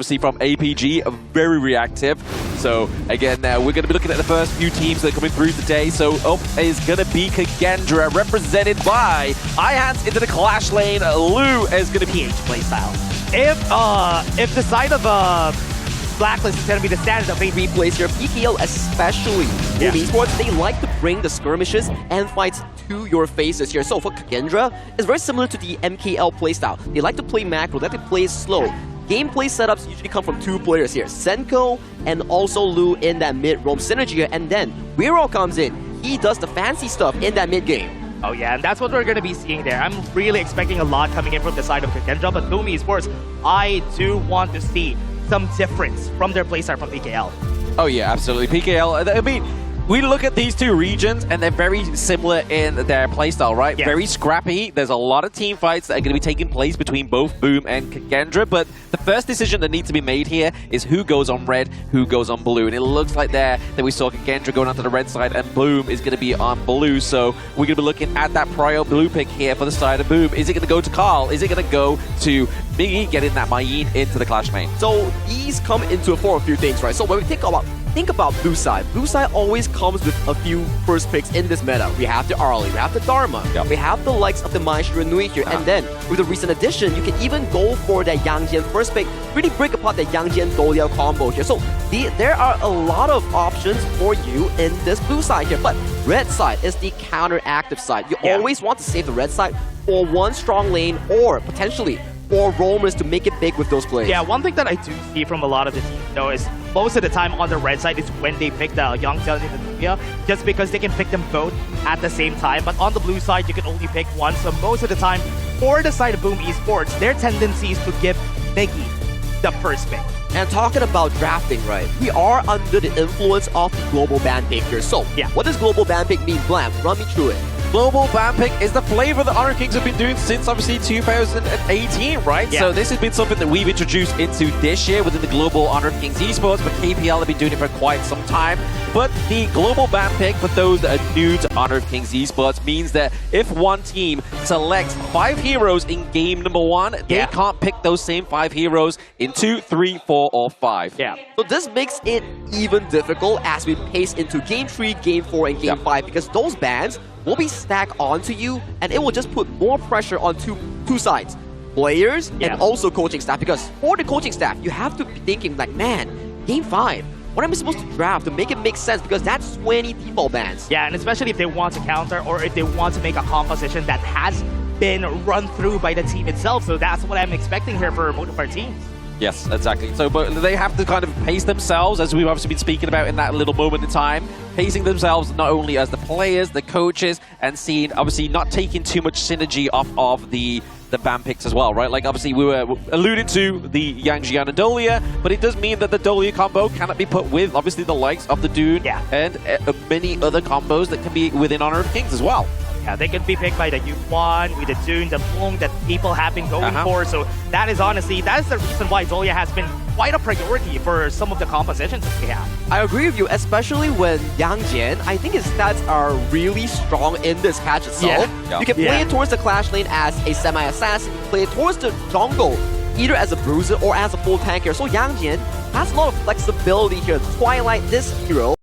obviously from APG, very reactive. So again, we're going to be looking at the first few teams that are coming through today. So up is going to be Kagendra, represented by iHands into the Clash lane. Lou is going to be PH playstyle. If the side of Blacklist is going to be the standard of replays here, PKL especially, Yeah. Boom Esports, they like to bring the skirmishes and fights to your faces here. So for Kagendra, it's very similar to the MKL playstyle. They like to play macro, they like to play slow. Gameplay setups usually come from two players here, Senko and also Lou in that mid-roam synergy here, and then Weiro comes in. He does the fancy stuff in that mid-game. Oh yeah, and that's what we're going to be seeing there. I'm really expecting a lot coming in from the side of Kagendra, but Boom Esports, I do want to see some difference from their playstyle from PKL. Oh yeah, absolutely. PKL, I mean, we look at these two regions and they're very similar in their playstyle, right? Yeah. Very scrappy. There's a lot of team fights that are going to be taking place between both Boom and Kagendra, but the first decision that needs to be made here is who goes on red, who goes on blue. And it looks like there that we saw Kagendra going onto the red side and Boom is going to be on blue. So we're going to be looking at that prior blue pick here for the side of Boom. Is it going to go to Carl? Is it going to go to Miggy getting that Mayeen into the Clash lane? So these come into for a few things, right? So when we think about blue side always comes with a few first picks in this meta. We have the Arlie, we have the Dharma, Yep. we have the likes of the Maestro Nui here, and then with the recent addition, you can even go for that Yang Jian first pick, really break apart that Yang Jian Doliao combo here. So there are a lot of options for you in this blue side here, but red side is the counter-active side. You Yeah. always want to save the red side for one strong lane or potentially for roamers to make it big with those plays. Yeah, one thing that I do see from a lot of the teams, though, is most of the time on the red side is when they pick the Yang Jian and the Nubia, just because they can pick them both at the same time. But on the blue side, you can only pick one. So most of the time, for the side of Boom Esports, their tendency is to give Miggy the first pick. And talking about drafting, right? We are under the influence of the global ban pick here. So, Yeah. what does global ban pick mean? Blam, run me through it. Global ban pick is the flavor that Honor Kings have been doing since obviously 2018, right? Yeah. So this has been something that we've introduced into this year within the global Honor Kings esports, but KPL have been doing it for quite some time. But the global ban pick for those that are new to Honor Kings esports means that if one team selects 5 heroes in game number 1, they Yeah. can't pick those same 5 heroes in 2, 3, 4, or 5. Yeah. So this makes it even difficult as we pace into game 3, game 4, and game Yeah. 5, because those bans will be stacked onto you, and it will just put more pressure on two sides. Players Yeah. and also coaching staff, because for the coaching staff, you have to be thinking like, man, game 5, what am I supposed to draft to make it make sense? Because that's 20 default bans. Yeah, and especially if they want to counter or if they want to make a composition that has been run through by the team itself. So that's what I'm expecting here for both of our teams. Yes, exactly. So, but they have to kind of pace themselves, as we've obviously been speaking about in that little moment in time, pacing themselves not only as the players, the coaches, and seeing, obviously, not taking too much synergy off of the ban picks as well, right? Like, obviously, we were alluding to the Yang Jian and Dolia, but it does mean that the Dolia combo cannot be put with, obviously, the likes of the Dune Yeah. and many other combos that can be within Honor of Kings as well. Yeah, they can be picked by the Yuan, with the Dune, the Bloom that people have been going for. So that is the reason why Dolia has been quite a priority for some of the compositions that we have. I agree with you, especially when Yang Jian, I think his stats are really strong in this patch itself. Yeah. You can play Yeah. it towards the Clash lane as a semi-assassin, you can play it towards the jungle, either as a bruiser or as a full tanker. So Yang Jian has a lot of flexibility here. Twilight, this hero,